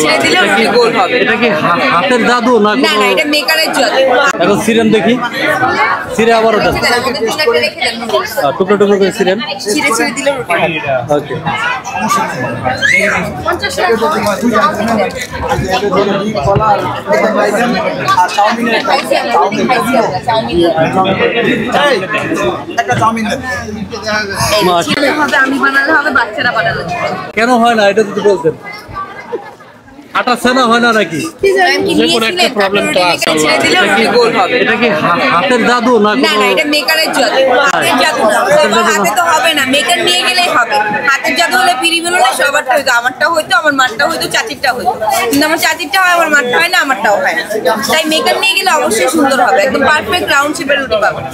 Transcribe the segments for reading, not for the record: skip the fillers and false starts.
ছেড়ে দিলে রুটি গোল হবে। এটা কি হাতের জাদু না? না না, এটা মেকারের জাদু। এখন সিরেন দেখি, সিরে আবার ওটা টুকরো টুকরো করে সিরেন ছিঁড়ে ছিঁড়ে দিলে রুটি হবে। ওকে। 50 টাকা আমি বানালে হবে, বাচ্চারা বানালে কেন হয় না এটা যদি বলতেন? আটা ছানা হয় না নাকি? এটা কি হাতের জাদু না? না না, এটা মেকারের জাদু। হাতের জাদু না, সবার হাতে তো হবে না, মেকার নিয়ে গেলেই হবে। হাতের জাদু হলে পিড়ি বেরোলে সবারটা হইতো, আমারটা হইতো, আমার মারটা হইতো, চাচিরটা হইতো। কিন্তু আমার চাচিরটা হয়, আমার মারটা হয় না, আমারটাও হয় না। তাই মেকার নিয়ে গেলে অবশ্যই সুন্দর হবে, একদম পারফেক্ট রাউন্ড শেপের রুটি পাবেন।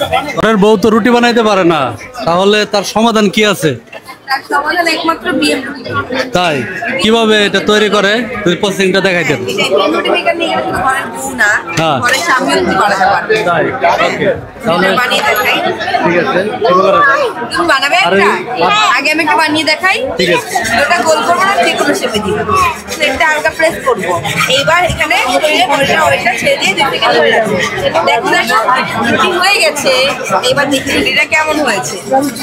ওর বউ তো রুটি বানাইতে পারে না, তাহলে তার সমাধান কি আছে? তার সমাধান একমাত্র বিএম রুটি। তাই কিভাবে এটা তৈরি করে তুই প্রসেসিংটা দেখাইতেন? রুটি মেকার নিয়ে গেলে শুধু ঘরের বউ না, হ্যাঁ। ঘরের স্বামীও রুটি বানাতে পারবে। তাই ওকে, তাহলে বানিয়ে দেখাই। ঠিক আছে, শুরু করা যাক। তুমি বানাবে একটা? আগে আমি একটা বানিয়ে দেখাই। ঠিক আছে। ওটা গোল করবো না, যে কোনো শেপে দিব। প্লেটটা হালকা প্রেস করবো। এইবার এখানে ওইটা ছেড়ে দিয়ে 2 সেকেন্ড ধরে রাখবো। দেখো রুটি হয়ে গেছে। এবার দেখি রুটিটা কেমন হয়েছে।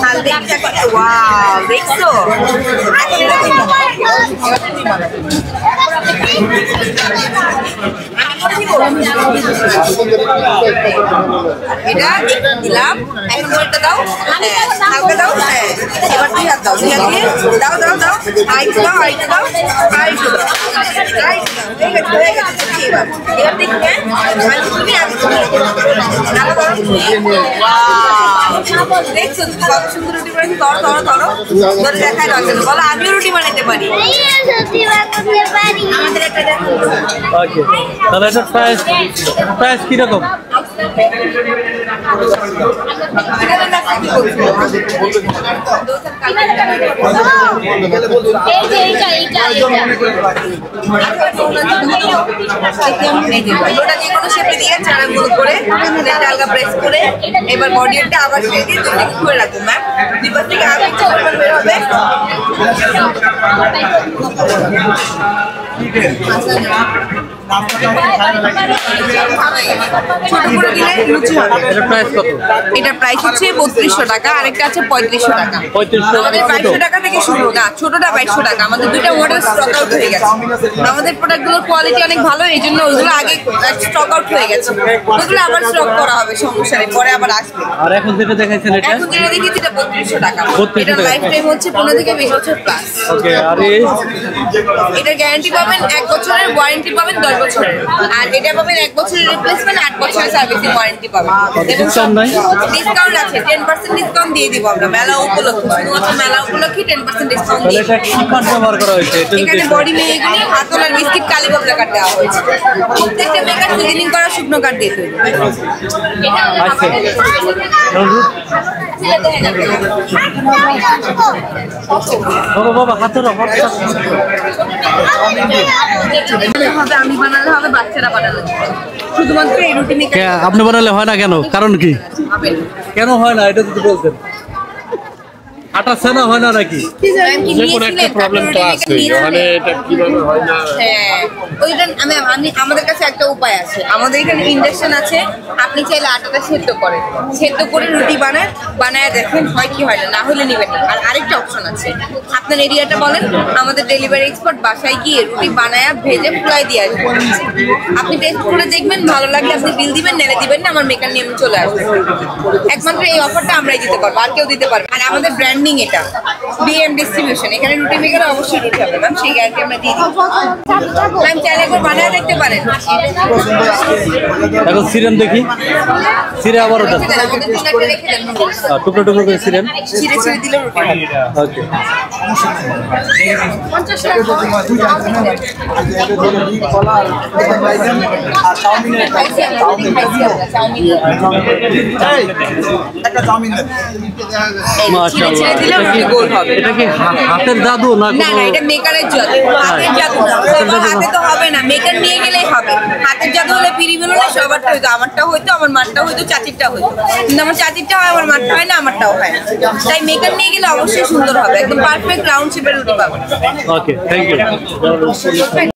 হাল দেখতে ওয়াও, দেখছো? এখন এটা কি এটা দিলাম। এখন ওইটা দাও, হালকা দাও। হ্যাঁ, এবার 2 হাত দাও, 2 হাত দিয়ে দাও দাও দাও। আরেকটু দাও, আরেকটু দাও, আরেকটু দাও। হয়ে গেছে। এবার দেখি, হ্যাঁ তুমি দেখছো কত সুন্দর রুটি বানাচ্ছি। ধরো ধরো ধরো ধরে দেখাই লাগছে। বলো আমিও রুটি বানাতে পারি। আমাদের একটা দেখো। ওকে, তাহলে এটা প্রাইস কি রকম? এবার বডিটা আবার করে রাখবো ম্যাম। দুপাশ থেকে আগে বের হবে। এটার প্রাইস হচ্ছে 3200 টাকা, আরেকটা আছে 3500 টাকা। 2200 টাকা থেকে শুরু। না, ছোটটা 2200 টাকা। আমাদের দুইটা মডেল স্টক আউট হয়ে গেছে। আমাদের প্রোডাক্টগুলোর কোয়ালিটি অনেক ভালো, এই জন্য ওইগুলো আগে স্টক আউট হয়ে গেছে। ওইগুলো আবার স্টক করা হবে, সমস্যা নেই, পরে আবার আসবে। আর এখন যেটা দেখাইছেন এটা? এখন যেটা দেখেছি এটা 3200 টাকা। এটার লাইফ টাইম হচ্ছে 15 থেকে 20 বছর প্লাস। ওকে, আর এটার গ্যারান্টি পাবেন 1 বছরের, ওয়ারেন্টি পাবেন 10 বছরের। আর এটা পাবেন 1 বছরের রিপ্লেসমেন্ট, 8 বছরের সার্ভিসিং ওয়ারেন্টি পাবেন। ডিসকাউন্ট নাই? ডিসকাউন্ট আছে, 10% ডিসকাউন্ট দিয়ে দিব আমরা মেলা উপলক্ষে। শুধুমাত্র মেলা উপলক্ষে 10% ডিসকাউন্ট তাহলে দিয়ে এটা কি কাঠ ব্যবহার করা হয়েছে? এখানে বডি মেগুনি, হাতল আর বিস্কিট কালীবাবলা কাঠ দেওয়া হয়েছে। প্রত্যেকটা মেকার সিজনিং করা শুকনো কাঠ দিয়ে তৈরি। আচ্ছা, বাবা হাতের আমি বানালে হবে, বাচ্চারা বানালে শুধুমাত্র এই রুটি মেকার। আপনি বানালে হয় না কেন? কারণ কি? কেন হয় না এটা যদি বলতেন? আটা ছানা হয় না নাকি? আমাদের কাছে একটা উপায় আছে। আমাদের এখানে ইন্ডাকশন আছে। আপনি চাইলে আটাটা সেদ্ধ করেন, সেদ্ধ করে রুটি বানায় দেখেন হয় কি হয় না, না হলে নিবেন না। আর আরেকটা অপশন আছে, আপনার এরিয়াটা বলেন, আমাদের ডেলিভারি এক্সপার্ট বাসায় গিয়ে রুটি বানায় ভেজে ফুলাই দিয়ে আসবেন। আপনি টেস্ট করে দেখবেন, ভালো লাগলে আপনি বিল দিবেন, নেড়ে দিবেন না, আমার মেকার নিয়ে আমি চলে আসবেন। একমাত্র এই অফারটা আমরাই দিতে পারবো, আর কেউ দিতে পারবে। আর আমাদের ব্র্যান্ডিং এটা বিএম ডিস্ট্রিবিউশন। এখানে রুটি মেকারে অবশ্যই রুটি হবে ম্যাম, সেই গ্যারান্টি আমরা দিয়ে দিই। ম্যাম চাইলে একবার বানায় দেখতে পারেন। এখন সিরেন দেখি, সিরে আবার ওটা টুকরো টুকরো করে সিরেন ছিঁড়ে ছিঁড়ে দিলে রুটি হবে। ওকে। 50 টাকা মাশাআল্লাহ, এটা কি হাতের জাদু না? না না, এটা মেকারের জাদু। হাতের জাদু না, সবার হাতে তো হবে না, মেকার নিয়ে গেলেই হবে। হাতের জাদু হলে পিড়ি বেরোলে সবারটা হইতো, আমারটা হইতো, আমার মারটা হইতো, চাচিরটা হইতো। কিন্তু আমার চাচিরটা হয়, আমার মারটা হয় না, আমারটাও হয় না। তাই মেকার নিয়ে গেলে অবশ্যই সুন্দর হবে, একদম পারফেক্ট রাউন্ড শেপের রুটি পাবেন। ওকে, থ্যাংক ইউ।